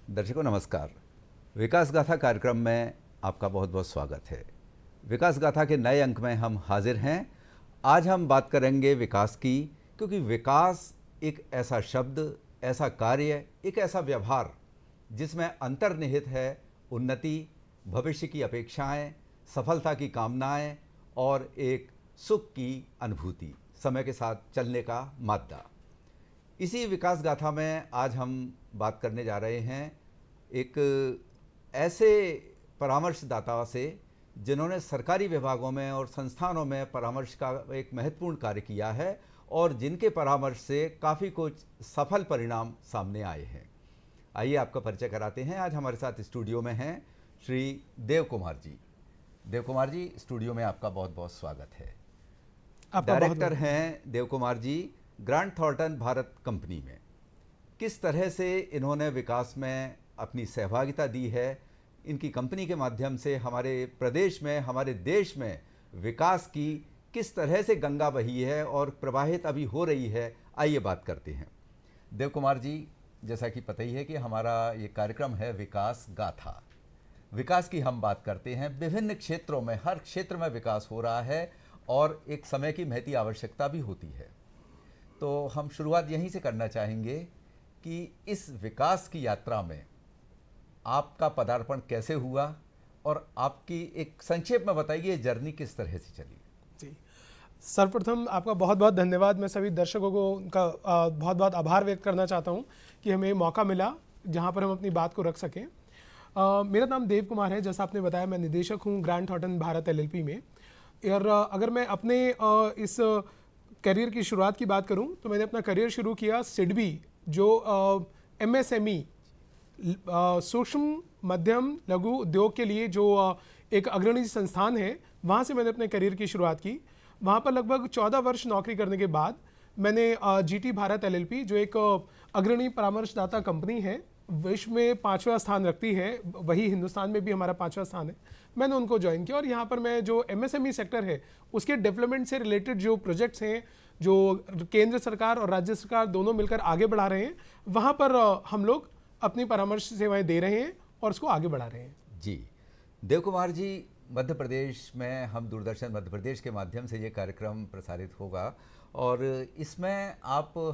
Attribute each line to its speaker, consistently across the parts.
Speaker 1: दर्शकों नमस्कार। विकास गाथा कार्यक्रम में आपका बहुत बहुत स्वागत है। विकास गाथा के नए अंक में हम हाजिर हैं। आज हम बात करेंगे विकास की, क्योंकि विकास एक ऐसा शब्द, ऐसा कार्य, एक ऐसा व्यवहार जिसमें अंतर्निहित है उन्नति, भविष्य की अपेक्षाएं, सफलता की कामनाएं और एक सुख की अनुभूति, समय के साथ चलने का मादा। इसी विकास गाथा में आज हम बात करने जा रहे हैं एक ऐसे परामर्शदाता से जिन्होंने सरकारी विभागों में और संस्थानों में परामर्श का एक महत्वपूर्ण कार्य किया है और जिनके परामर्श से काफ़ी कुछ सफल परिणाम सामने आए हैं। आइए आपका परिचय कराते हैं। आज हमारे साथ स्टूडियो में हैं श्री देव कुमार जी। देव कुमार जी, स्टूडियो में आपका बहुत बहुत स्वागत है। डायरेक्टर हैं देव कुमार जी ग्रांट थॉर्ंटन भारत कंपनी में। किस तरह से इन्होंने विकास में अपनी सहभागिता दी है, इनकी कंपनी के माध्यम से हमारे प्रदेश में, हमारे देश में विकास की किस तरह से गंगा बही है और प्रवाहित अभी हो रही है, आइए बात करते हैं। देव कुमार जी, जैसा कि पता ही है कि हमारा ये कार्यक्रम है विकास गाथा। विकास की हम बात करते हैं, विभिन्न क्षेत्रों में, हर क्षेत्र में विकास हो रहा है और एक समय की महती आवश्यकता भी होती है। तो हम शुरुआत यहीं से करना चाहेंगे कि इस विकास की यात्रा में आपका पदार्पण कैसे हुआ और आपकी एक संक्षेप में बताइए जर्नी किस तरह से चली।
Speaker 2: जी, सर्वप्रथम आपका बहुत बहुत धन्यवाद। मैं सभी दर्शकों को उनका बहुत बहुत आभार व्यक्त करना चाहता हूं कि हमें मौका मिला जहां पर हम अपनी बात को रख सकें। मेरा नाम देव कुमार है, जैसा आपने बताया मैं निदेशक हूं ग्रांट थॉर्ंटन भारत एलएलपी में। और अगर मैं अपने इस करियर की शुरुआत की बात करूं तो मैंने अपना करियर शुरू किया सिडबी, जो एमएसएमई सूक्ष्म मध्यम लघु उद्योग के लिए जो एक अग्रणी संस्थान है, वहाँ से मैंने अपने करियर की शुरुआत की। वहाँ पर लगभग 14 वर्ष नौकरी करने के बाद मैंने जीटी भारत एलएलपी, जो एक अग्रणी परामर्शदाता कंपनी है, विश्व में 5वां स्थान रखती है, वही हिंदुस्तान में भी हमारा 5वां स्थान है, मैंने उनको ज्वाइन किया। और यहाँ पर मैं जो एमएसएमई सेक्टर है उसके डेवलपमेंट से रिलेटेड जो प्रोजेक्ट्स हैं, जो केंद्र सरकार और राज्य सरकार दोनों मिलकर आगे बढ़ा रहे हैं, वहाँ पर हम लोग अपनी परामर्श सेवाएं दे रहे हैं और उसको आगे बढ़ा रहे हैं।
Speaker 1: जी, देव कुमार जी, मध्य प्रदेश में हम दूरदर्शन मध्य प्रदेश के माध्यम से ये कार्यक्रम प्रसारित होगा और इसमें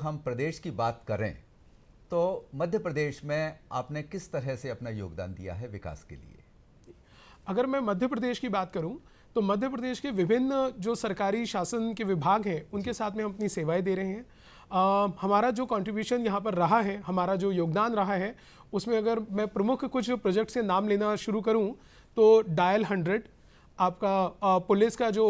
Speaker 1: हम प्रदेश की बात करें तो मध्य प्रदेश में आपने किस तरह से अपना योगदान दिया है विकास के लिए?
Speaker 2: अगर मैं मध्य प्रदेश की बात करूं तो मध्य प्रदेश के विभिन्न जो सरकारी शासन के विभाग हैं उनके साथ में हम अपनी सेवाएं दे रहे हैं। हमारा जो कंट्रीब्यूशन यहाँ पर रहा है, हमारा जो योगदान रहा है, उसमें अगर मैं प्रमुख कुछ प्रोजेक्ट से नाम लेना शुरू करूँ तो डायल 100, आपका पुलिस का जो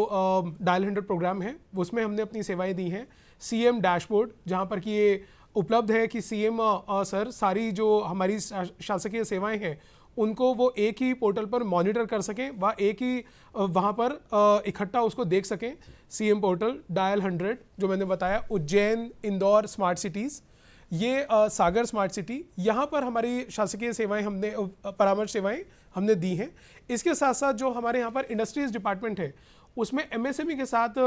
Speaker 2: डायल 100 प्रोग्राम है, उसमें हमने अपनी सेवाएं दी हैं। सीएम डैशबोर्ड, जहाँ पर कि ये उपलब्ध है कि सीएम सर सारी जो हमारी शासकीय सेवाएं हैं उनको वो एक ही पोर्टल पर मॉनिटर कर सकें, वह एक ही वहाँ पर इकट्ठा उसको देख सकें। सीएम पोर्टल, डायल 100 जो मैंने बताया, उज्जैन, इंदौर स्मार्ट सिटीज़, ये सागर स्मार्ट सिटी, यहाँ पर हमारी शासकीय सेवाएं हमने परामर्श सेवाएं हमने दी हैं। इसके साथ साथ जो हमारे यहाँ पर इंडस्ट्रीज डिपार्टमेंट है उसमें एमएसएमई के साथ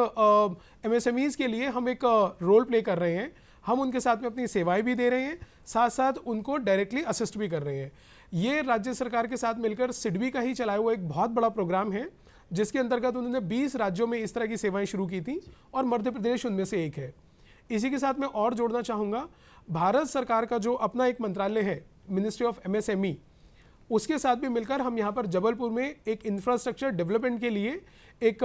Speaker 2: एमएसएमईज़ के लिए हम एक रोल प्ले कर रहे हैं। हम उनके साथ में अपनी सेवाएं भी दे रहे हैं, साथ साथ उनको डायरेक्टली असिस्ट भी कर रहे हैं। ये राज्य सरकार के साथ मिलकर सिडबी का ही चलाया हुआ एक बहुत बड़ा प्रोग्राम है, जिसके अंतर्गत उन्होंने 20 राज्यों में इस तरह की सेवाएं शुरू की थी और मध्य प्रदेश उनमें से एक है। इसी के साथ मैं और जोड़ना चाहूँगा, भारत सरकार का जो अपना एक मंत्रालय है, मिनिस्ट्री ऑफ एमएसएमई, उसके साथ भी मिलकर हम यहाँ पर जबलपुर में एक इंफ्रास्ट्रक्चर डेवलपमेंट के लिए एक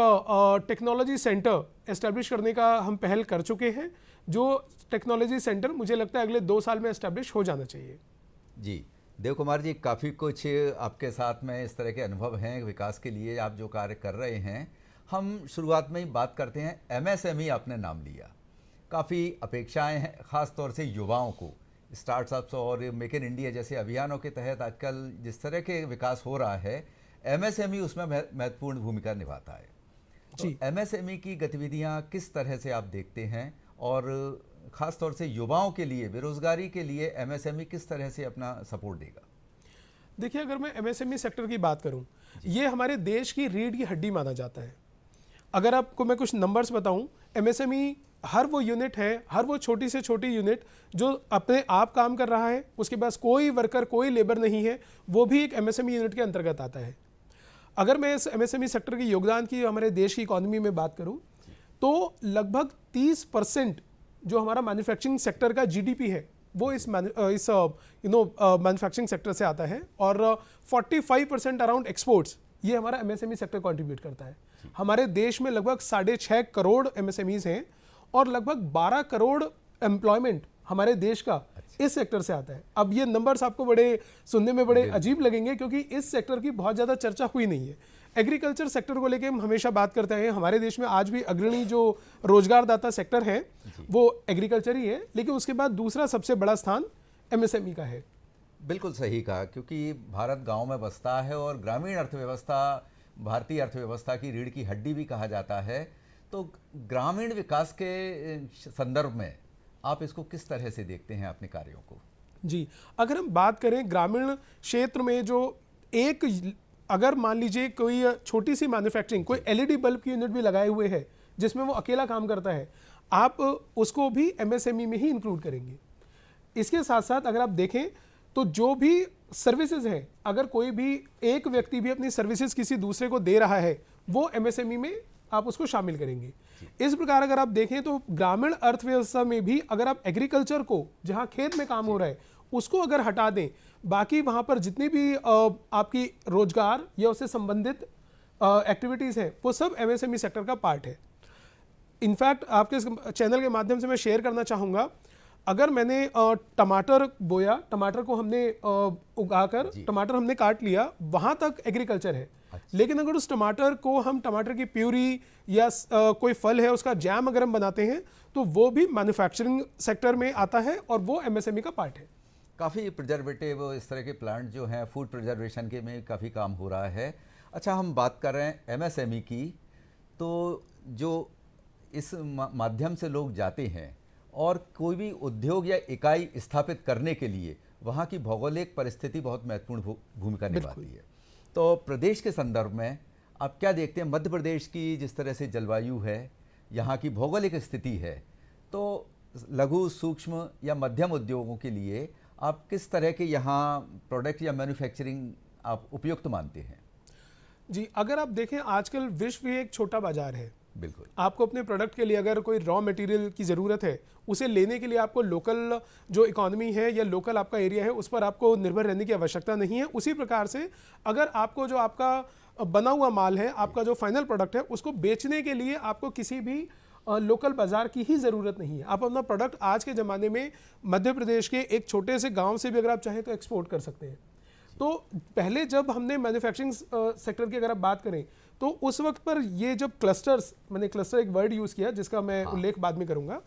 Speaker 2: टेक्नोलॉजी सेंटर एस्टैब्लिश करने का हम पहल कर चुके हैं, जो टेक्नोलॉजी सेंटर मुझे लगता है अगले 2 साल में एस्टैब्लिश हो जाना चाहिए।
Speaker 1: जी, देव कुमार जी, काफ़ी कुछ आपके साथ में इस तरह के अनुभव हैं विकास के लिए, आप जो कार्य कर रहे हैं। हम शुरुआत में ही बात करते हैं, एमएसएमई आपने नाम लिया, काफ़ी अपेक्षाएं हैं ख़ास तौर से युवाओं को। स्टार्टअप्स और मेक इन इंडिया जैसे अभियानों के तहत आजकल जिस तरह के विकास हो रहा है, एमएसएमई उसमें महत्वपूर्ण भूमिका निभाता है। तो एमएसएमई की गतिविधियां किस तरह से आप देखते हैं और ख़ास तौर से युवाओं के लिए, बेरोजगारी के लिए एमएसएमई किस तरह से अपना सपोर्ट देगा?
Speaker 2: देखिए, अगर मैं एमएसएमई सेक्टर की बात करूं, ये हमारे देश की रीढ़ की हड्डी माना जाता है। अगर आपको मैं कुछ नंबर्स बताऊं, एमएसएमई हर वो यूनिट है, हर वो छोटी से छोटी यूनिट जो अपने आप काम कर रहा है, उसके पास कोई वर्कर, कोई लेबर नहीं है, वो भी एक एमएसएमई यूनिट के अंतर्गत आता है। अगर मैं इस एमएसएमई सेक्टर के योगदान की हमारे देश की इकोनॉमी में बात करूं तो लगभग 30% जो हमारा मैन्युफैक्चरिंग सेक्टर का जीडीपी है वो इस मैन्युफैक्चरिंग सेक्टर से आता है, और 45% अराउंड एक्सपोर्ट्स ये हमारा एमएसएमई सेक्टर कंट्रीब्यूट करता है। हमारे देश में लगभग 6.5 करोड़ एमएसएमईज हैं और लगभग 12 करोड़ एम्प्लॉयमेंट हमारे देश का इस सेक्टर से आता है। अब ये नंबर्स आपको बड़े सुनने में बड़े अजीब लगेंगे क्योंकि इस सेक्टर की बहुत ज़्यादा चर्चा हुई नहीं है। एग्रीकल्चर सेक्टर को लेके हम हमेशा बात करते हैं, हमारे देश में आज भी अग्रणी जो रोजगारदाता सेक्टर है वो एग्रीकल्चर ही है, लेकिन उसके बाद दूसरा सबसे बड़ा स्थान एमएसएमई का है।
Speaker 1: बिल्कुल सही कहा, क्योंकि भारत गांव में बसता है और ग्रामीण अर्थव्यवस्था भारतीय अर्थव्यवस्था की रीढ़ की हड्डी भी कहा जाता है। तो ग्रामीण विकास के संदर्भ में आप इसको किस तरह से देखते हैं अपने कार्यों को?
Speaker 2: जी, अगर हम बात करें ग्रामीण क्षेत्र में जो एक, अगर मान लीजिए कोई छोटी सी मैन्युफैक्चरिंग, कोई एलईडी बल्ब की यूनिट भी लगाए हुए है जिसमें वो अकेला काम करता है, आप उसको भी एमएसएमई में ही इंक्लूड करेंगे। इसके साथ साथ अगर आप देखें तो जो भी सर्विसेज हैं, अगर कोई भी एक व्यक्ति भी अपनी सर्विसेज किसी दूसरे को दे रहा है वो एमएसएमई में आप उसको शामिल करेंगे। इस प्रकार अगर आप देखें तो ग्रामीण अर्थव्यवस्था में भी अगर आप एग्रीकल्चर को, जहां खेत में काम हो रहा है, उसको अगर हटा दें, बाकी वहां पर जितनी भी आपकी रोजगार या उससे संबंधित एक्टिविटीज हैं वो सब एमएसएमई सेक्टर का पार्ट है। इनफैक्ट आपके चैनल के माध्यम से मैं शेयर करना चाहूँगा, अगर मैंने टमाटर बोया, टमाटर को हमने उगाकर टमाटर हमने काट लिया, वहाँ तक एग्रीकल्चर है। लेकिन अगर उस टमाटर को हम टमाटर की प्यूरी या कोई फल है उसका जैम अगर हम बनाते हैं तो वो भी मैन्युफैक्चरिंग सेक्टर में आता है और वो एमएसएमई का पार्ट है।
Speaker 1: काफ़ी प्रिजर्वेटिव इस तरह के प्लांट जो हैं फूड प्रिजर्वेशन के में काफ़ी काम हो रहा है। अच्छा, हम बात कर रहे हैं एमएसएमई की, तो जो इस माध्यम से लोग जाते हैं और कोई भी उद्योग या इकाई स्थापित करने के लिए वहाँ की भौगोलिक परिस्थिति बहुत महत्वपूर्ण भूमिका निभाती है। तो प्रदेश के संदर्भ में आप क्या देखते हैं? मध्य प्रदेश की जिस तरह से जलवायु है, यहाँ की भौगोलिक स्थिति है, तो लघु सूक्ष्म या मध्यम उद्योगों के लिए आप किस तरह के यहाँ प्रोडक्ट या मैन्युफैक्चरिंग आप उपयुक्त मानते हैं?
Speaker 2: जी, अगर आप देखें आजकल विश्व एक छोटा बाजार है।
Speaker 1: बिल्कुल,
Speaker 2: आपको अपने प्रोडक्ट के लिए अगर कोई रॉ मटेरियल की ज़रूरत है, उसे लेने के लिए आपको लोकल जो इकोनॉमी है या लोकल आपका एरिया है उस पर आपको निर्भर रहने की आवश्यकता नहीं है। उसी प्रकार से अगर आपको जो आपका बना हुआ माल है, आपका जो फाइनल प्रोडक्ट है, उसको बेचने के लिए आपको किसी भी लोकल बाजार की ही ज़रूरत नहीं है। आप अपना प्रोडक्ट आज के ज़माने में मध्य प्रदेश के एक छोटे से गाँव से भी अगर आप चाहें तो एक्सपोर्ट कर सकते हैं। तो पहले जब हमने मैन्युफैक्चरिंग सेक्टर की अगर आप बात करें तो उस वक्त पर ये जब क्लस्टर्स, मैंने क्लस्टर एक वर्ड यूज़ किया जिसका मैं उल्लेख बाद में करूंगा।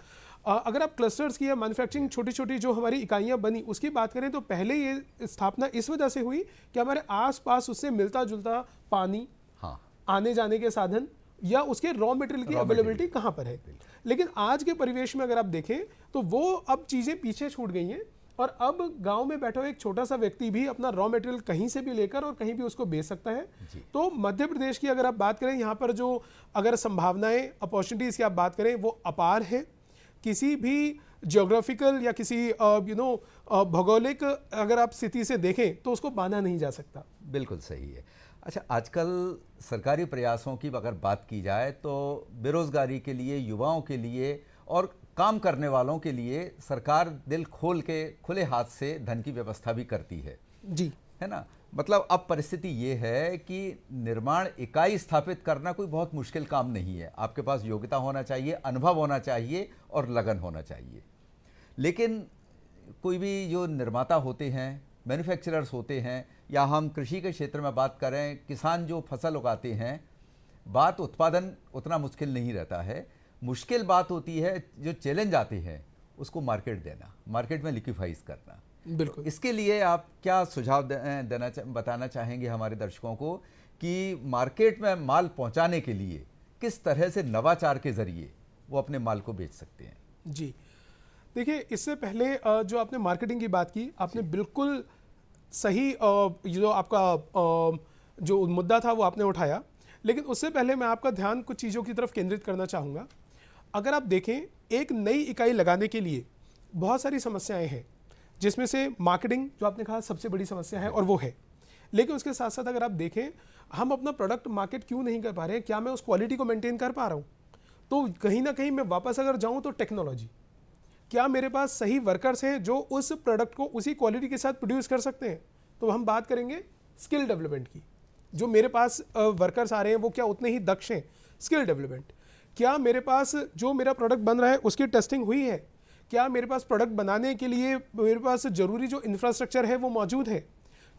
Speaker 2: अगर आप क्लस्टर्स की या मैन्युफैक्चरिंग छोटी छोटी जो हमारी इकाइयां बनी उसकी बात करें तो पहले ये स्थापना इस वजह से हुई कि हमारे आसपास उससे मिलता जुलता पानी, आने जाने के साधन या उसके रॉ मटेरियल की अवेलेबिलिटी कहाँ पर है। लेकिन आज के परिवेश में अगर आप देखें तो वो अब चीज़ें पीछे छूट गई हैं और अब गांव में बैठा हुआ एक छोटा सा व्यक्ति भी अपना रॉ मटेरियल कहीं से भी लेकर और कहीं भी उसको बेच सकता है। तो मध्य प्रदेश की अगर आप बात करें, यहाँ पर जो अगर संभावनाएं, अपॉर्चुनिटीज़ की आप बात करें वो अपार है। किसी भी जियोग्राफिकल या किसी भौगोलिक अगर आप स्थिति से देखें तो उसको बांधा नहीं जा सकता।
Speaker 1: बिल्कुल सही है। अच्छा, आजकल सरकारी प्रयासों की अगर बात की जाए तो बेरोजगारी के लिए, युवाओं के लिए और काम करने वालों के लिए सरकार दिल खोल के खुले हाथ से धन की व्यवस्था भी करती है
Speaker 2: जी,
Speaker 1: है ना। मतलब अब परिस्थिति ये है कि निर्माण इकाई स्थापित करना कोई बहुत मुश्किल काम नहीं है। आपके पास योग्यता होना चाहिए, अनुभव होना चाहिए और लगन होना चाहिए। लेकिन कोई भी जो निर्माता होते हैं, मैन्युफैक्चरर्स होते हैं, या हम कृषि के क्षेत्र में बात करें, किसान जो फसल उगाते हैं, बात उत्पादन उतना मुश्किल नहीं रहता है। मुश्किल बात होती है, जो चैलेंज आते हैं उसको मार्केट देना, मार्केट में लिक्विफाइज करना।
Speaker 2: बिल्कुल।
Speaker 1: इसके लिए आप क्या सुझाव बताना चाहेंगे हमारे दर्शकों को कि मार्केट में माल पहुंचाने के लिए किस तरह से नवाचार के जरिए वो अपने माल को बेच सकते हैं?
Speaker 2: जी, देखिए, इससे पहले जो आपने मार्केटिंग की बात की, आपने बिल्कुल सही जो आपका जो मुद्दा था वो आपने उठाया। लेकिन उससे पहले मैं आपका ध्यान कुछ चीज़ों की तरफ केंद्रित करना चाहूँगा। अगर आप देखें, एक नई इकाई लगाने के लिए बहुत सारी समस्याएं हैं, जिसमें से मार्केटिंग, जो आपने कहा सबसे बड़ी समस्या है, और वो है। लेकिन उसके साथ साथ अगर आप देखें, हम अपना प्रोडक्ट मार्केट क्यों नहीं कर पा रहे हैं, क्या मैं उस क्वालिटी को मेंटेन कर पा रहा हूँ? तो कहीं ना कहीं मैं वापस अगर जाऊँ तो टेक्नोलॉजी, क्या मेरे पास सही वर्कर्स हैं जो उस प्रोडक्ट को उसी क्वालिटी के साथ प्रोड्यूस कर सकते हैं? तो हम बात करेंगे स्किल डेवलपमेंट की। जो मेरे पास वर्कर्स आ रहे हैं वो क्या उतने ही दक्ष हैं? Skill development. क्या मेरे पास जो मेरा प्रोडक्ट बन रहा है उसकी टेस्टिंग हुई है? क्या मेरे पास प्रोडक्ट बनाने के लिए मेरे पास जरूरी जो इंफ्रास्ट्रक्चर है वो मौजूद है?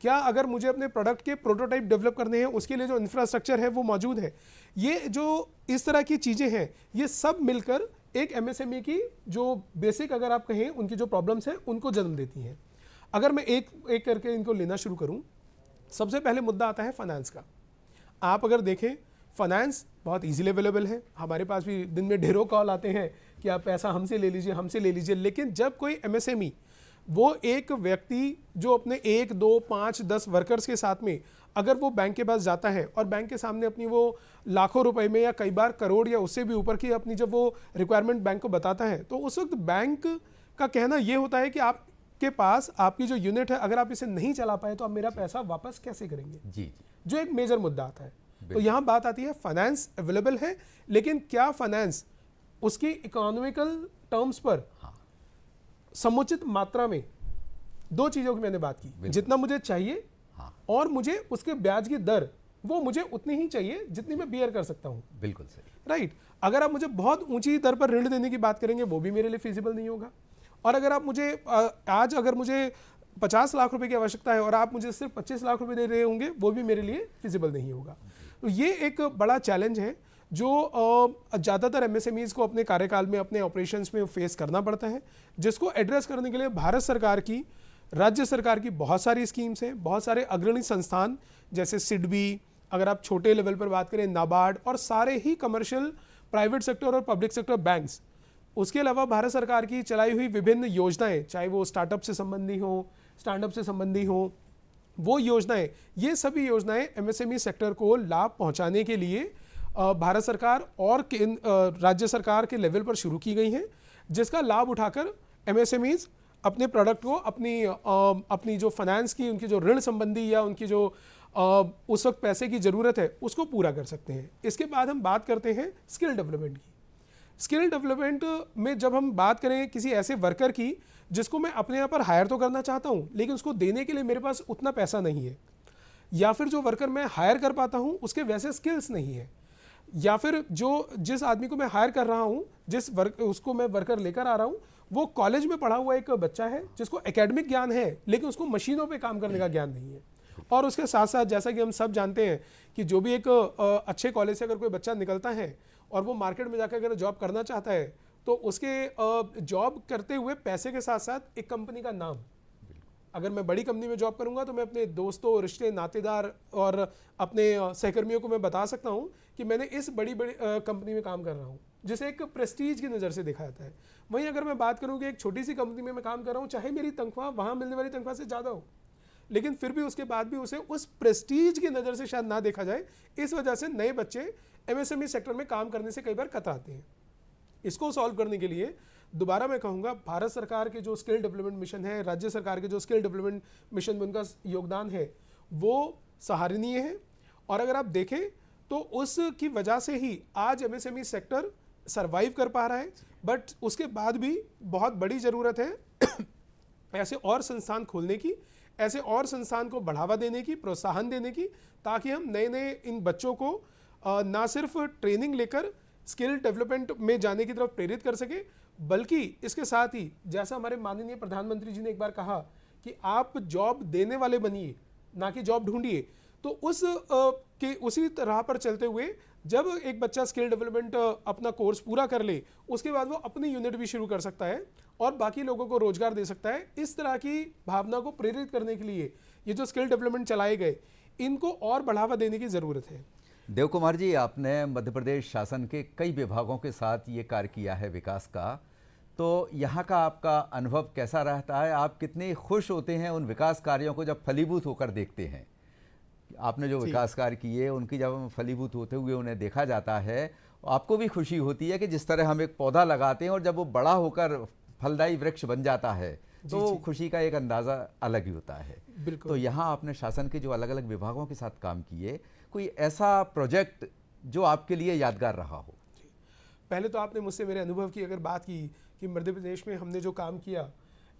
Speaker 2: क्या अगर मुझे अपने प्रोडक्ट के प्रोटोटाइप डेवलप करने हैं उसके लिए जो इंफ्रास्ट्रक्चर है वो मौजूद है? ये जो इस तरह की चीज़ें हैं, ये सब मिलकर एक एमएसएमई की जो बेसिक, अगर आप कहें, उनकी जो प्रॉब्लम्स हैं उनको जन्म देती हैं। अगर मैं एक एक करके इनको लेना शुरू करूं, सबसे पहले मुद्दा आता है फाइनेंस का। आप अगर देखें, फाइनेंस बहुत इजीली अवेलेबल है, हमारे पास भी दिन में ढेरों कॉल आते हैं कि आप पैसा हमसे ले लीजिए, हमसे ले लीजिए। लेकिन जब कोई एमएसएमई, वो एक व्यक्ति जो अपने 1, 2, 5, 10 वर्कर्स के साथ में अगर वो बैंक के पास जाता है और बैंक के सामने अपनी वो लाखों रुपए में या कई बार करोड़ या उससे भी ऊपर की अपनी जब वो रिक्वायरमेंट बैंक को बताता है, तो उस वक्त बैंक का कहना ये होता है कि आपके पास आपकी जो यूनिट है, अगर आप इसे नहीं चला पाए तो आप मेरा पैसा वापस कैसे करेंगे?
Speaker 1: जी।
Speaker 2: जो एक मेजर मुद्दा आता है। तो यहाँ बात आती है, फाइनेंस अवेलेबल है, लेकिन क्या फाइनेंस उसकी इकोनॉमिकल टर्म्स पर समुचित मात्रा में? दो चीजों की मैंने बात की, जितना मुझे चाहिए और मुझे उसके ब्याज की दर वो मुझे उतनी ही चाहिए जितनी मैं बियर कर सकता हूं।
Speaker 1: बिल्कुल सही,
Speaker 2: राइट। अगर आप मुझे बहुत ऊंची दर पर ऋण देने की बात करेंगे वो भी मेरे लिए फिजिबल नहीं होगा। और अगर आप मुझे आज अगर मुझे 50 लाख रुपए की आवश्यकता है और आप मुझे सिर्फ 25 लाख रुपए दे रहे होंगे, वो भी मेरे लिए फिजिबल नहीं होगा। तो ये एक बड़ा चैलेंज है जो ज़्यादातर एमएसएमईज को अपने कार्यकाल में, अपने ऑपरेशंस में फेस करना पड़ता है, जिसको एड्रेस करने के लिए भारत सरकार की, राज्य सरकार की बहुत सारी स्कीम्स हैं, बहुत सारे अग्रणी संस्थान जैसे सिडबी, अगर आप छोटे लेवल पर बात करें नाबार्ड, और सारे ही कमर्शियल, प्राइवेट सेक्टर और पब्लिक सेक्टर बैंक्स। उसके अलावा भारत सरकार की चलाई हुई विभिन्न योजनाएं, चाहे वो स्टार्टअप से संबंधी हो, स्टैंडअप से संबंधी हो, वो योजनाएं, ये सभी योजनाएं एमएसएमई सेक्टर को लाभ पहुंचाने के लिए भारत सरकार और राज्य सरकार के लेवल पर शुरू की गई हैं, जिसका लाभ उठाकर एमएसएमईज अपने प्रोडक्ट को, अपनी जो फाइनेंस की, उनकी जो ऋण संबंधी या उनकी जो उस वक्त पैसे की ज़रूरत है उसको पूरा कर सकते हैं। इसके बाद हम बात करते हैं स्किल डेवलपमेंट की। स्किल डेवलपमेंट में जब हम बात करें किसी ऐसे वर्कर की जिसको मैं अपने यहाँ पर हायर तो करना चाहता हूँ, लेकिन उसको देने के लिए मेरे पास उतना पैसा नहीं है, या फिर जो वर्कर मैं हायर कर पाता हूँ उसके वैसे स्किल्स नहीं है, या फिर जिस आदमी को मैं हायर कर रहा हूँ, उसको मैं वर्कर लेकर आ रहा हूँ, वो कॉलेज में पढ़ा हुआ एक बच्चा है जिसको एकेडमिक ज्ञान है लेकिन उसको मशीनों पे काम करने का ज्ञान नहीं है। और उसके साथ साथ, जैसा कि हम सब जानते हैं कि जो भी एक अच्छे कॉलेज से अगर कोई बच्चा निकलता है और वो मार्केट में जाकर अगर जॉब करना चाहता है, तो उसके जॉब करते हुए पैसे के साथ साथ एक कंपनी का नाम, अगर मैं बड़ी कंपनी में जॉब करूंगा तो मैं अपने दोस्तों, रिश्ते, नातेदार और अपने सहकर्मियों को मैं बता सकता हूं कि मैंने इस बड़ी कंपनी में काम कर रहा हूं, जिसे एक प्रेस्टीज की नज़र से देखा जाता है। वहीं अगर मैं बात करूं कि एक छोटी सी कंपनी में मैं काम कर रहा हूं, चाहे मेरी तनख्वाह वहां मिलने वाली तनख्वाह से ज़्यादा हो, लेकिन फिर भी उसके बाद भी उसे उस प्रेस्टीज की नज़र से शायद ना देखा जाए। इस वजह से नए बच्चे एमएसएमई सेक्टर में काम करने से कई बार कतराते हैं। इसको सॉल्व करने के लिए दोबारा मैं कहूँगा, भारत सरकार के जो स्किल डेवलपमेंट मिशन है, राज्य सरकार के जो स्किल डेवलपमेंट मिशन में उनका योगदान है वो सराहनीय है। और अगर आप देखें तो उसकी वजह से ही आज एमएसएमई सेक्टर सरवाइव कर पा रहा है। बट उसके बाद भी बहुत बड़ी ज़रूरत है ऐसे और संस्थान खोलने की, ऐसे और संस्थान को बढ़ावा देने की, प्रोत्साहन देने की, ताकि हम नए नए इन बच्चों को ना सिर्फ ट्रेनिंग लेकर स्किल डेवलपमेंट में जाने की तरफ प्रेरित कर सके, बल्कि इसके साथ ही, जैसा हमारे माननीय प्रधानमंत्री जी ने एक बार कहा कि आप जॉब देने वाले बनिए, ना कि जॉब ढूंढिए। तो उसी तरह पर चलते हुए जब एक बच्चा स्किल डेवलपमेंट अपना कोर्स पूरा कर ले, उसके बाद वो अपनी यूनिट भी शुरू कर सकता है और बाकी लोगों को रोजगार दे सकता है। इस तरह की भावना को प्रेरित करने के लिए ये जो स्किल डेवलपमेंट चलाए गए, इनको और बढ़ावा देने की ज़रूरत है।
Speaker 1: देव कुमार जी, आपने मध्य प्रदेश शासन के कई विभागों के साथ ये कार्य किया है विकास का, तो यहाँ का आपका अनुभव कैसा रहता है? आप कितने खुश होते हैं उन विकास कार्यों को जब फलीभूत होकर देखते हैं? आपने जो
Speaker 2: जी।
Speaker 1: विकास कार्य किए उनकी जब हम फलीभूत होते हुए उन्हें देखा जाता है, आपको भी खुशी होती है कि जिस तरह हम एक पौधा लगाते हैं और जब वो बड़ा होकर फलदायी वृक्ष बन जाता है
Speaker 2: जी,
Speaker 1: तो
Speaker 2: जी।
Speaker 1: खुशी का एक अंदाज़ा अलग ही होता है।
Speaker 2: बिल्कुल।
Speaker 1: तो यहाँ आपने शासन के जो अलग अलग विभागों के साथ काम किए, कोई ऐसा प्रोजेक्ट जो आपके लिए यादगार रहा हो?
Speaker 2: पहले तो आपने मुझसे मेरे अनुभव की अगर बात की कि मध्य प्रदेश में हमने जो काम किया,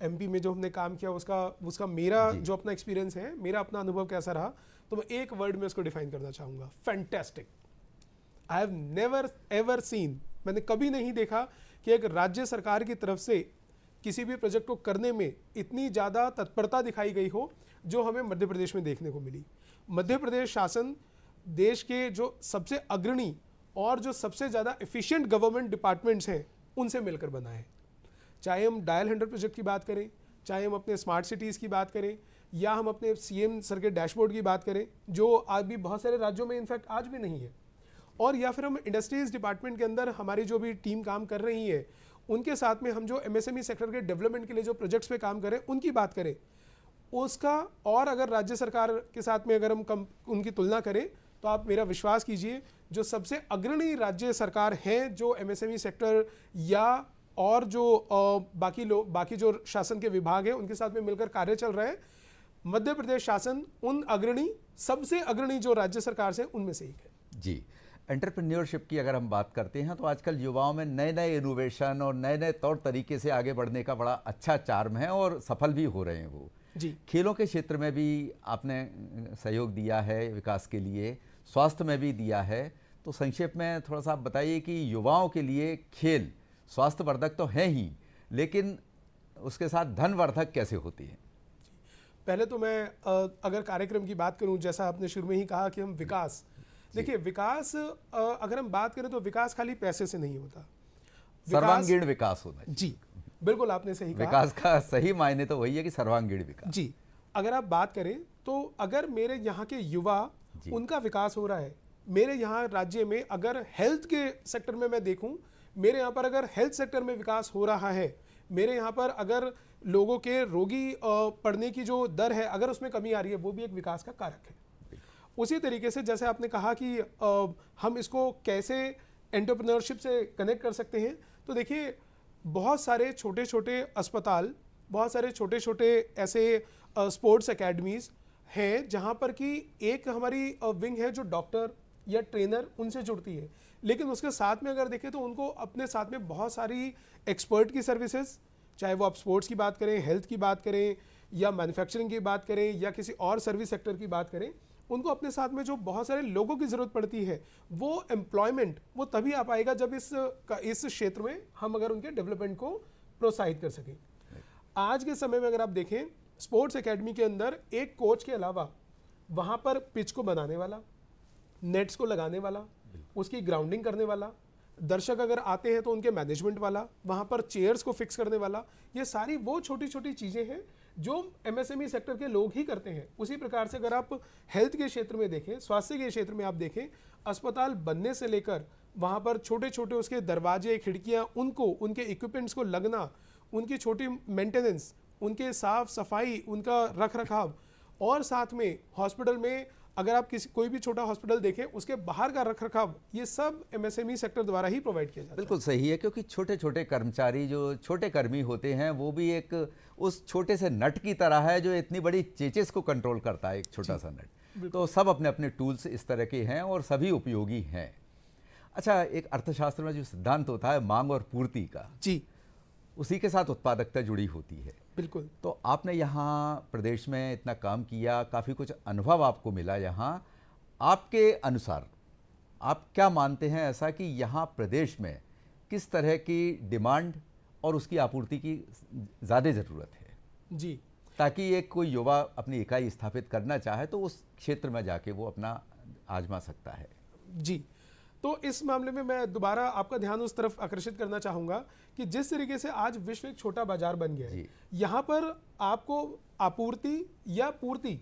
Speaker 2: एमपी में जो हमने काम किया, उसका मेरा
Speaker 1: जी।
Speaker 2: जो अपना एक्सपीरियंस है, मेरा अपना अनुभव कैसा रहा, तो मैं एक वर्ड में उसको डिफाइन करना चाहूँगा, fantastic. I have never ever seen, मैंने कभी नहीं देखा कि एक राज्य सरकार की तरफ से किसी भी प्रोजेक्ट को करने में इतनी ज़्यादा तत्परता दिखाई गई हो जो हमें मध्य प्रदेश में देखने को मिली। मध्य प्रदेश शासन देश के जो सबसे अग्रणी और जो सबसे ज़्यादा एफिशिएंट गवर्नमेंट डिपार्टमेंट्स हैं उनसे मिलकर बना है। चाहे हम डायल 100 प्रोजेक्ट की बात करें, चाहे हम अपने स्मार्ट सिटीज़ की बात करें, या हम अपने सीएम सर के डैशबोर्ड की बात करें जो आज भी बहुत सारे राज्यों में इनफैक्ट आज भी नहीं है, और या फिर हम इंडस्ट्रीज डिपार्टमेंट के अंदर हमारी जो भी टीम काम कर रही है उनके साथ में हम जो एमएसएमई सेक्टर के डेवलपमेंट के लिए जो प्रोजेक्ट्स पे काम करें उनकी बात करें उसका, और अगर राज्य सरकार के साथ में अगर हम उनकी तुलना करें तो आप मेरा विश्वास कीजिए जो सबसे अग्रणी राज्य सरकार हैं जो एमएसएमई सेक्टर या और जो बाकी जो शासन के विभाग हैं उनके साथ में मिलकर कार्य चल रहा है, मध्य प्रदेश शासन उन अग्रणी, सबसे अग्रणी जो राज्य सरकार से उनमें से एक है।
Speaker 1: जी, एंटरप्रेन्योरशिप की अगर हम बात करते हैं तो आजकल युवाओं में नए नए इनोवेशन और नए नए तौर तरीके से आगे बढ़ने का बड़ा अच्छा चार्म है और सफल भी हो रहे हैं वो।
Speaker 2: जी।
Speaker 1: खेलों के क्षेत्र में भी आपने सहयोग दिया है विकास के लिए, स्वास्थ्य में भी दिया है, तो संक्षेप में थोड़ा सा आप बताइए कि युवाओं के लिए खेल स्वास्थ्यवर्धक तो हैं ही, लेकिन उसके साथ धनवर्धक कैसे होती है?
Speaker 2: पहले तो मैं अगर कार्यक्रम की बात करूं, जैसा आपने शुरू में ही कहा कि हम विकास, देखिए विकास अगर हम बात करें तो विकास खाली पैसे से नहीं होता,
Speaker 1: सर्वांगीण विकास होना चाहिए।
Speaker 2: जी बिल्कुल आपने सही कहा।
Speaker 1: विकास का सही मायने तो वही है कि सर्वांगीण विकास।
Speaker 2: जी, अगर आप बात करें तो अगर मेरे यहाँ के युवा उनका विकास हो रहा है, मेरे यहाँ राज्य में अगर हेल्थ के सेक्टर में मैं देखूं, मेरे यहाँ पर अगर हेल्थ सेक्टर में विकास हो रहा है, मेरे यहाँ पर अगर लोगों के रोगी पड़ने की जो दर है अगर उसमें कमी आ रही है, वो भी एक विकास का कारक है। उसी तरीके से जैसे आपने कहा कि हम इसको कैसे एंटरप्रेन्योरशिप से कनेक्ट कर सकते हैं, तो देखिए बहुत सारे छोटे छोटे अस्पताल, बहुत सारे छोटे छोटे ऐसे स्पोर्ट्स एकेडमीज़ हैं जहाँ पर कि एक हमारी विंग है जो डॉक्टर या ट्रेनर उनसे जुड़ती है, लेकिन उसके साथ में अगर देखें तो उनको अपने साथ में बहुत सारी एक्सपर्ट की सर्विसेज, चाहे वो आप स्पोर्ट्स की बात करें, हेल्थ की बात करें, या मैन्युफैक्चरिंग की बात करें, या किसी और सर्विस सेक्टर की बात करें, उनको अपने साथ में जो बहुत सारे लोगों की ज़रूरत पड़ती है वो एम्प्लॉयमेंट वो तभी आ पाएगा जब इस क्षेत्र में हम अगर उनके डेवलपमेंट को प्रोत्साहित कर सकें। आज के समय में अगर आप देखें स्पोर्ट्स एकेडमी के अंदर एक कोच के अलावा वहाँ पर पिच को बनाने वाला, नेट्स को लगाने वाला, उसकी ग्राउंडिंग करने वाला, दर्शक अगर आते हैं तो उनके मैनेजमेंट वाला, वहाँ पर चेयर्स को फिक्स करने वाला, ये सारी वो छोटी छोटी चीज़ें हैं जो एमएसएमई सेक्टर के लोग ही करते हैं। उसी प्रकार से अगर आप हेल्थ के क्षेत्र में देखें, स्वास्थ्य के क्षेत्र में आप देखें, अस्पताल बनने से लेकर वहाँ पर छोटे छोटे उसके दरवाजे, खिड़कियाँ, उनको उनके इक्विपमेंट्स को लगना, उनकी छोटी मेंटेनेंस, उनके साफ सफाई, उनका रख रखाव, और साथ में हॉस्पिटल में अगर आप कोई भी छोटा हॉस्पिटल देखें उसके बाहर का रख रखाव, ये सब एमएसएमई सेक्टर द्वारा ही प्रोवाइड किया जाता है।
Speaker 1: बिल्कुल सही है, क्योंकि छोटे छोटे कर्मचारी जो छोटे कर्मी होते हैं वो भी एक उस छोटे से नट की तरह है जो इतनी बड़ी चेचेस को कंट्रोल करता है, एक छोटा सा नट। तो सब अपने अपने टूल्स इस तरह के हैं और सभी उपयोगी हैं। अच्छा, एक अर्थशास्त्र में जो सिद्धांत होता है मांग और पूर्ति का,
Speaker 2: जी,
Speaker 1: उसी के साथ उत्पादकता जुड़ी होती है।
Speaker 2: बिल्कुल।
Speaker 1: तो आपने यहाँ प्रदेश में इतना काम किया, काफ़ी कुछ अनुभव आपको मिला यहाँ। आपके अनुसार आप क्या मानते हैं ऐसा कि यहाँ प्रदेश में किस तरह की डिमांड और उसकी आपूर्ति की ज़्यादा ज़रूरत है,
Speaker 2: जी,
Speaker 1: ताकि एक कोई युवा अपनी इकाई स्थापित करना चाहे तो उस क्षेत्र में जाके वो अपना आजमा सकता है?
Speaker 2: जी, तो इस मामले में मैं दोबारा आपका ध्यान उस तरफ आकर्षित करना चाहूँगा कि जिस तरीके से आज विश्व एक छोटा बाजार बन गया है, यहाँ पर आपको आपूर्ति या पूर्ति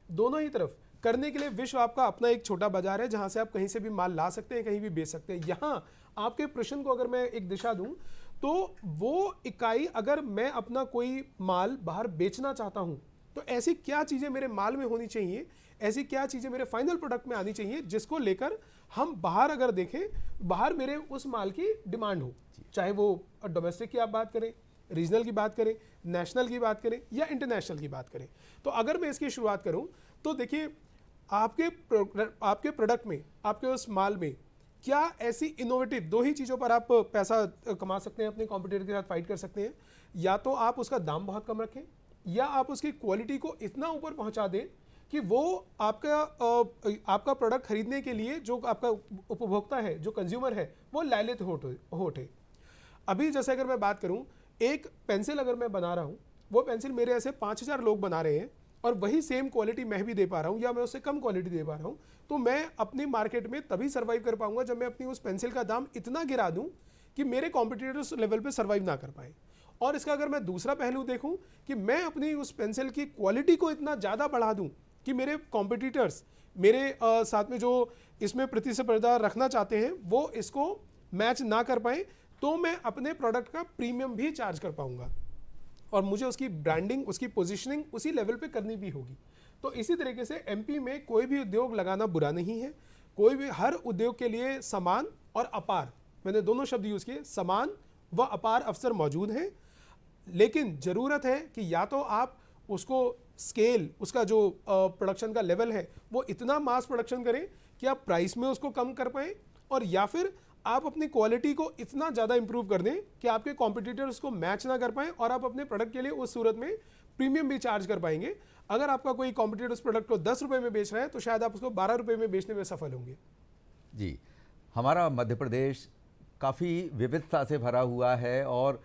Speaker 2: दोनों ही तरफ करने के लिए विश्व आपका अपना एक छोटा बाजार है जहाँ से आप कहीं से भी माल ला सकते हैं, कहीं भी बेच सकते हैं। यहाँ आपके प्रश्न को अगर मैं एक दिशा दूँ तो वो इकाई, अगर मैं अपना कोई माल बाहर बेचना चाहता हूँ तो ऐसी क्या चीज़ें मेरे माल में होनी चाहिए, ऐसी क्या चीज़ें मेरे फाइनल प्रोडक्ट में आनी चाहिए जिसको लेकर हम बाहर अगर देखें, बाहर मेरे उस माल की डिमांड हो, चाहे वो डोमेस्टिक की आप बात करें, रीजनल की बात करें, नेशनल की बात करें या इंटरनेशनल की बात करें। तो अगर मैं इसकी शुरुआत करूं तो देखिए, आपके प्रोडक्ट में, आपके उस माल में क्या ऐसी इनोवेटिव दो ही चीज़ों पर आप पैसा कमा सकते हैं, अपने कॉम्पिटिटर के साथ फाइट कर सकते हैं। या तो आप उसका दाम बहुत कम रखें, या आप उसकी क्वालिटी को इतना ऊपर पहुंचा दें कि वो आपका प्रोडक्ट खरीदने के लिए जो आपका उपभोक्ता है, जो कंज्यूमर है, वो लालित होठे। अभी जैसे अगर मैं बात करूं, एक पेंसिल अगर मैं बना रहा हूं, वो पेंसिल मेरे ऐसे 5000 लोग बना रहे हैं और वही सेम क्वालिटी मैं भी दे पा रहा हूं या मैं उससे कम क्वालिटी दे पा रहा हूं, तो मैं अपनी मार्केट में तभी सर्वाइव कर पाऊंगा जब मैं अपनी उस पेंसिल का दाम इतना गिरा दूं कि मेरे कॉम्पिटिटर्स लेवल पे सर्वाइव ना कर पाए। और इसका अगर मैं दूसरा पहलू देखूं कि मैं अपनी उस पेंसिल की क्वालिटी को इतना ज़्यादा बढ़ा दूं कि मेरे कॉम्पिटिटर्स मेरे साथ में जो इसमें प्रतिस्पर्धा रखना चाहते हैं वो इसको मैच ना कर पाए, तो मैं अपने प्रोडक्ट का प्रीमियम भी चार्ज कर पाऊंगा और मुझे उसकी ब्रांडिंग, उसकी पोजीशनिंग उसी लेवल पे करनी भी होगी। तो इसी तरीके से एमपी में कोई भी उद्योग लगाना बुरा नहीं है। कोई भी, हर उद्योग के लिए समान और अपार, मैंने दोनों शब्द यूज़ किए, समान व अपार अवसर मौजूद हैं। लेकिन ज़रूरत है कि या तो आप उसको स्केल, उसका जो प्रोडक्शन का लेवल है वो इतना मास प्रोडक्शन करें कि आप प्राइस में उसको कम कर पाएँ, और या फिर आप अपनी क्वालिटी को इतना ज़्यादा इंप्रूव कर दें कि आपके कॉम्पिटिटर उसको मैच ना कर पाएँ और आप अपने प्रोडक्ट के लिए उस सूरत में प्रीमियम भी चार्ज कर पाएंगे। अगर आपका कोई कॉम्पिटिटर उस प्रोडक्ट को 10 रुपये में बेच रहा है तो शायद आप उसको 12 रुपये में बेचने में सफल होंगे।
Speaker 1: जी, हमारा मध्य प्रदेश काफ़ी विविधता से भरा हुआ है और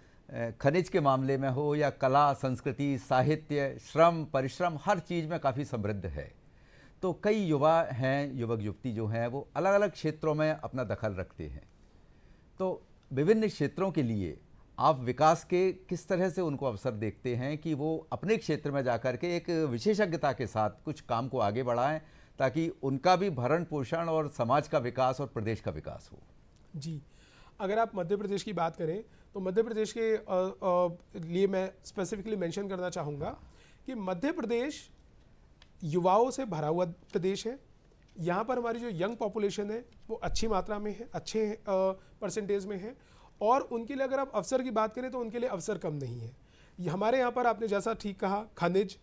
Speaker 1: खनिज के मामले में हो या कला, संस्कृति, साहित्य, श्रम, परिश्रम, हर चीज़ में काफ़ी समृद्ध है। तो कई युवा हैं, युवक युवती जो हैं वो अलग अलग क्षेत्रों में अपना दखल रखते हैं। तो विभिन्न क्षेत्रों के लिए आप विकास के किस तरह से उनको अवसर देखते हैं कि वो अपने क्षेत्र में जाकर के एक विशेषज्ञता के साथ कुछ काम को आगे बढ़ाएं ताकि उनका भी भरण पोषण और समाज का विकास और प्रदेश का विकास हो?
Speaker 2: जी, अगर आप मध्य प्रदेश की बात करें तो मध्य प्रदेश के लिए मैं स्पेसिफिकली मेंशन करना चाहूँगा कि मध्य प्रदेश युवाओं से भरा हुआ प्रदेश है। यहाँ पर हमारी जो यंग पॉपुलेशन है वो अच्छी मात्रा में है, अच्छे परसेंटेज में है, और उनके लिए अगर आप अवसर की बात करें तो उनके लिए अवसर कम नहीं है। हमारे यहाँ पर आपने जैसा ठीक कहा, खनिज,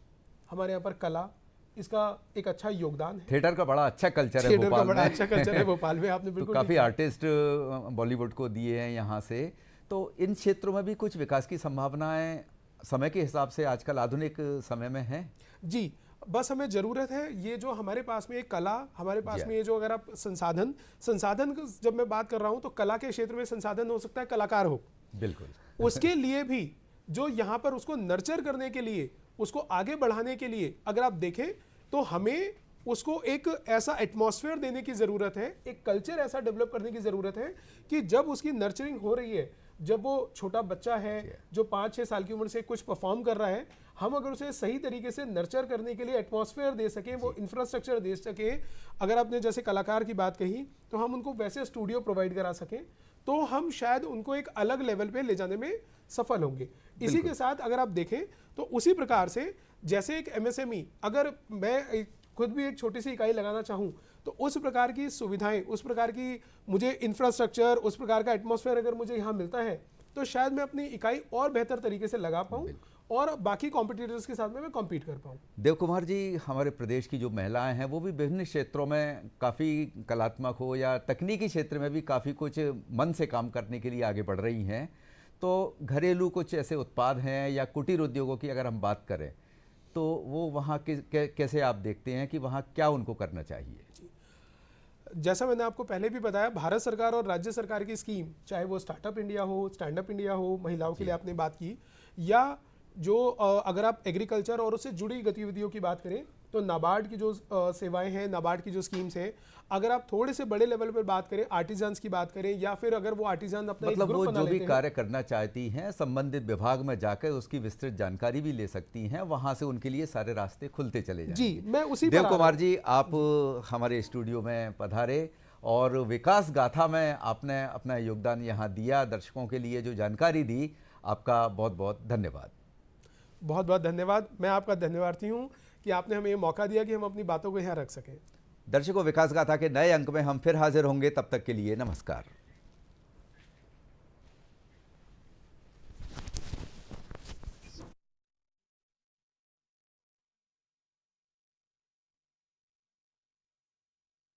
Speaker 2: हमारे यहाँ पर कला, इसका एक अच्छा योगदान है।
Speaker 1: थिएटर का बड़ा अच्छा कल्चर है
Speaker 2: थिएटर
Speaker 1: भोपाल
Speaker 2: का बड़ा
Speaker 1: में।
Speaker 2: अच्छा कल्चर है भोपाल में, आपने
Speaker 1: तो
Speaker 2: बिल्कुल
Speaker 1: काफ़ी
Speaker 2: ठीक कहा।
Speaker 1: आर्टिस्ट बॉलीवुड को दिए हैं यहाँ से। तो इन क्षेत्रों में भी कुछ विकास की संभावनाएं समय के हिसाब से आजकल आधुनिक समय में हैं।
Speaker 2: जी, बस हमें ज़रूरत है, ये जो हमारे पास में एक कला, हमारे पास में ये जो अगर आप संसाधन जब मैं बात कर रहा हूँ तो कला के क्षेत्र में संसाधन हो सकता है कलाकार हो,
Speaker 1: बिल्कुल।
Speaker 2: उसके लिए भी जो यहाँ पर उसको नर्चर करने के लिए, उसको आगे बढ़ाने के लिए अगर आप देखें तो हमें उसको एक ऐसा एटमॉस्फेयर देने की ज़रूरत है, एक कल्चर ऐसा डेवलप करने की ज़रूरत है कि जब उसकी नर्चरिंग हो रही है, जब वो छोटा बच्चा है जो 5-6 साल की उम्र से कुछ परफॉर्म कर रहा है, हम अगर उसे सही तरीके से नर्चर करने के लिए एटमॉस्फेयर दे सकें, वो इंफ्रास्ट्रक्चर दे सकें, अगर आपने जैसे कलाकार की बात कही तो हम उनको वैसे स्टूडियो प्रोवाइड करा सकें, तो हम शायद उनको एक अलग लेवल पे ले जाने में सफल होंगे। इसी के साथ अगर आप देखें तो उसी प्रकार से जैसे एक एमएसएमई, अगर मैं खुद भी एक छोटी सी इकाई लगाना चाहूँ तो उस प्रकार की सुविधाएं, उस प्रकार की मुझे इंफ्रास्ट्रक्चर, उस प्रकार का एटमॉस्फेयर अगर मुझे यहाँ मिलता है तो शायद मैं अपनी इकाई और बेहतर तरीके से लगा पाऊँ और बाकी कॉम्पिटिटर्स के साथ में मैं कॉम्पीट कर पाऊँ।
Speaker 1: देव कुमार जी, हमारे प्रदेश की जो महिलाएं हैं वो भी विभिन्न क्षेत्रों में काफ़ी कलात्मक हो या तकनीकी क्षेत्र में भी काफ़ी कुछ मन से काम करने के लिए आगे बढ़ रही हैं। तो घरेलू कुछ ऐसे उत्पाद हैं या कुटीर उद्योगों की अगर हम बात करें तो वो वहाँ कैसे आप देखते हैं कि वहाँ क्या उनको करना चाहिए?
Speaker 2: जैसा मैंने आपको पहले भी बताया, भारत सरकार और राज्य सरकार की स्कीम, चाहे वो स्टार्टअप इंडिया हो, स्टैंड अप इंडिया हो, महिलाओं के लिए आपने बात की, या जो अगर आप एग्रीकल्चर और उससे जुड़ी गतिविधियों की बात करें तो नाबार्ड की जो सेवाएं हैं, नाबार्ड की जो स्कीम्स हैं, अगर आप थोड़े से बड़े लेवल पर बात करें, आर्टिजन्स की बात करें, या फिर अगर वो आर्टिजन अपना
Speaker 1: मतलब
Speaker 2: एक ग्रुप
Speaker 1: वो
Speaker 2: बना
Speaker 1: जो भी
Speaker 2: लेते
Speaker 1: कार्य करना चाहती हैं संबंधित विभाग में जाकर उसकी विस्तृत जानकारी भी ले सकती हैं, वहाँ से उनके लिए सारे रास्ते खुलते चले जाएंगे।
Speaker 2: जी, मैं उसी
Speaker 1: देव
Speaker 2: पर आ रहा
Speaker 1: कुमार
Speaker 2: हूं।
Speaker 1: जी, आप हमारे स्टूडियो में पधारे और विकास गाथा में आपने अपना योगदान यहाँ दिया, दर्शकों के लिए जो जानकारी दी, आपका बहुत बहुत धन्यवाद।
Speaker 2: बहुत बहुत धन्यवाद। मैं आपका धन्यवादी हूँ कि आपने हमें ये मौका दिया कि हम अपनी बातों को यहाँ रख सकें।
Speaker 1: दर्शकों, विकास गाथा के नए अंक में हम फिर हाजिर होंगे। तब तक के लिए नमस्कार।